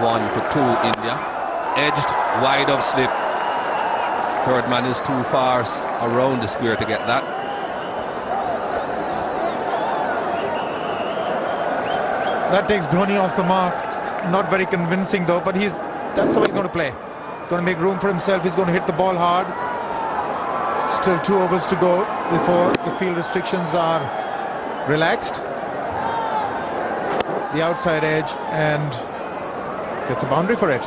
1 for 2 India. Edged, wide of slip. Third man is too far around the square to get that. That takes Dhoni off the mark. Not very convincing though, but that's the way he's going to play. He's going to make room for himself. He's going to hit the ball hard. Still 2 overs to go before the field restrictions are relaxed. The outside edge, and gets a boundary for it.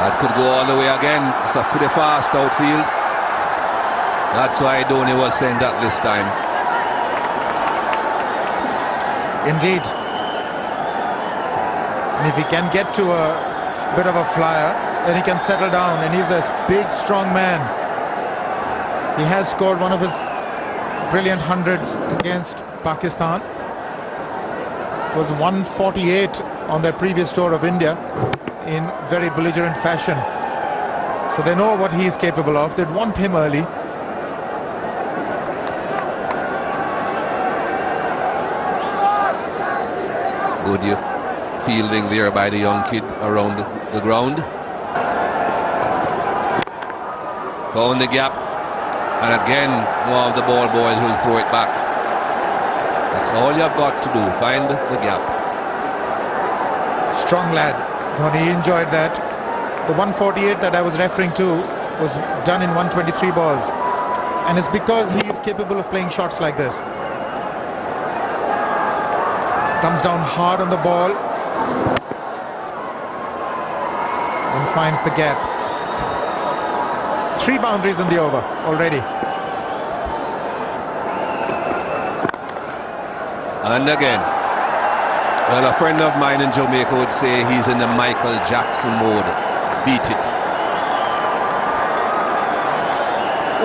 That could go all the way again. It's a pretty fast outfield. That's why Dhoni was sent at this time. Indeed. And if he can get to a bit of a flyer, then he can settle down. And he's a big, strong man. He has scored one of his brilliant hundreds against Pakistan. It was 148 on their previous tour of India in very belligerent fashion. So they know what he is capable of. They'd want him early. Good fielding there by the young kid around the ground. Found the gap. And again, one of the ball boys will throw it back. That's all you've got to do, find the gap. Strong lad. Dhoni enjoyed that. The 148 that I was referring to was done in 123 balls. And it's because he is capable of playing shots like this. Comes down hard on the ball. And finds the gap. 3 boundaries in the over already. And again. Well, a friend of mine in Jamaica would say he's in the Michael Jackson mode. Beat it.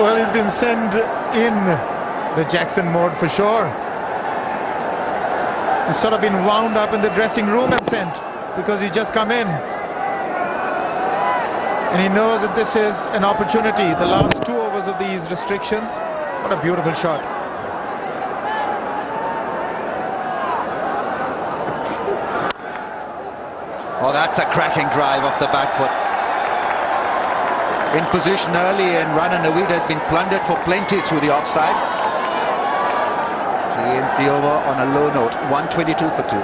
Well, he's been sent in the Jackson mode for sure. He's sort of been wound up in the dressing room and sent because he's just come in. And he knows that this is an opportunity. The last 2 overs of these restrictions. What a beautiful shot. Oh, that's a cracking drive off the back foot. In position early, and Rana Naveed has been plundered for plenty through the offside. He ends the over on a low note, 122 for 2.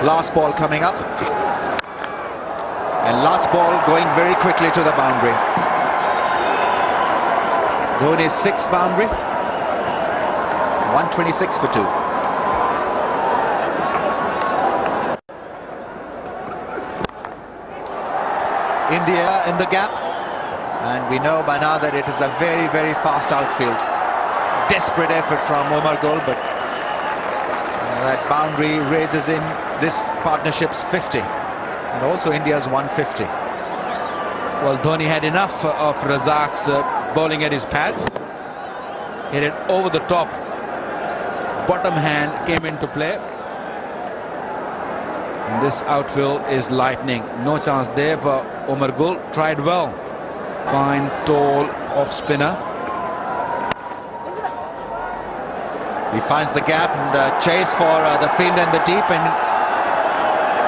Last ball coming up. And last ball going very quickly to the boundary. Dhoni's 6th boundary. 126 for 2. India in the gap. And we know by now that it is a very, very fast outfield. Desperate effort from Omar Gul, but that boundary raises in this partnership's 50. And also India's 150. Well, Dhoni had enough of Razak's bowling at his pads. Hit it over the top. Bottom hand came into play. And this outfield is lightning. No chance there for Omar Gul. Tried well. Fine, tall off spinner. He finds the gap and chase for the field and the deep, and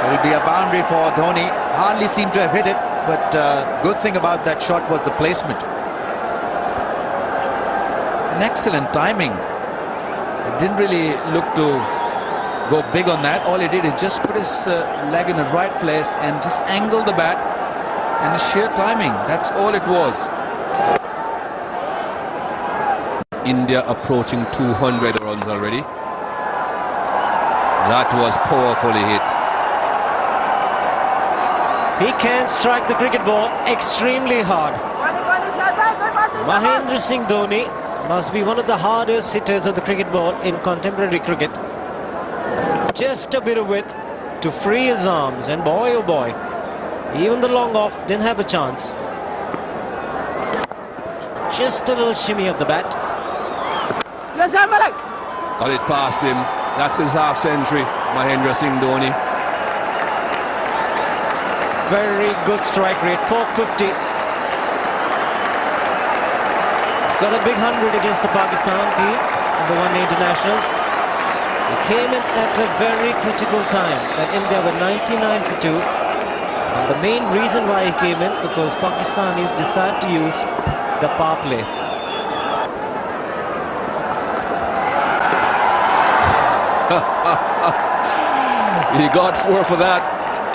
it will be a boundary for Dhoni. Hardly seemed to have hit it, but good thing about that shot was the placement. An excellent timing. It didn't really look to go big on that. All he did is just put his leg in the right place and just angle the bat, and sheer timing. That's all it was. India approaching 200 runs already. That was powerfully hit. He can strike the cricket ball extremely hard. Mahendra Singh Dhoni must be one of the hardest hitters of the cricket ball in contemporary cricket. Just a bit of width to free his arms, and boy oh boy, even the long off didn't have a chance. Just a little shimmy of the bat. Got it past him. That's his half century, Mahendra Singh Dhoni. Very good strike rate, 450. He's got a big 100 against the Pakistan team, the one-day internationals. He came in at a very critical time when India were 99 for 2. And the main reason why he came in, because Pakistanis decided to use the power play. He got 4 for that.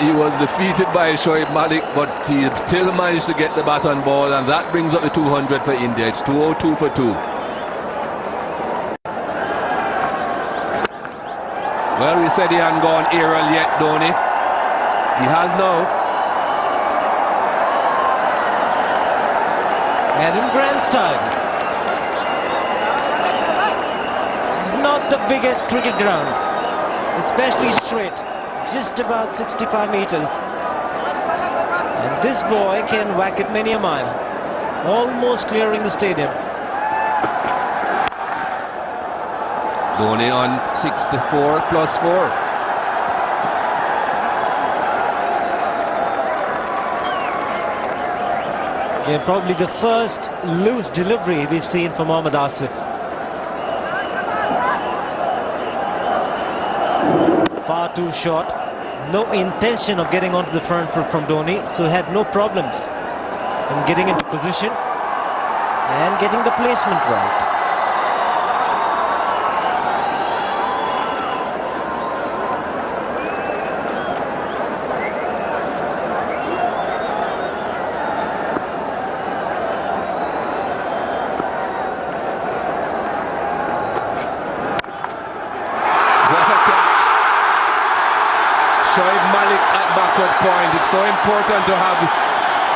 He was defeated by Shoaib Malik, but he still managed to get the bat on ball, and that brings up the 200 for India. It's 202 for 2. Well, we said he hadn't gone aerial yet, Dhoni. He has now. And in grand style. This is not the biggest cricket ground, especially straight, just about 65 meters. And this boy can whack it many a mile, almost clearing the stadium. Dhoni on 64 plus 4. Yeah, probably the first loose delivery we've seen from Mohammad Asif. Far too short. No intention of getting onto the front foot from Dhoni, so he had no problems in getting into position and getting the placement right. Shoaib Malik at backward point. It's so important to have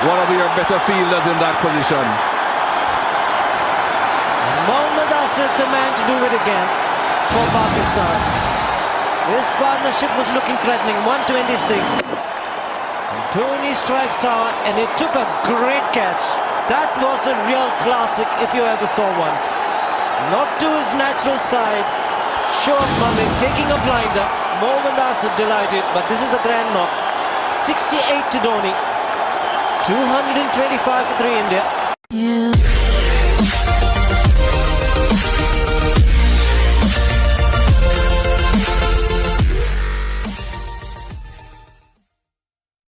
one of your better fielders in that position. Mohammad Asif, the man to do it again for Pakistan. This partnership was looking threatening. 126. And Dhoni strikes hard, and it took a great catch. That was a real classic if you ever saw one. Not to his natural side. Shoaib Malik taking a blinder. Mohammad Asif delighted, but this is a grand knock. 68 to Dhoni. 225 for 3 India. Yeah.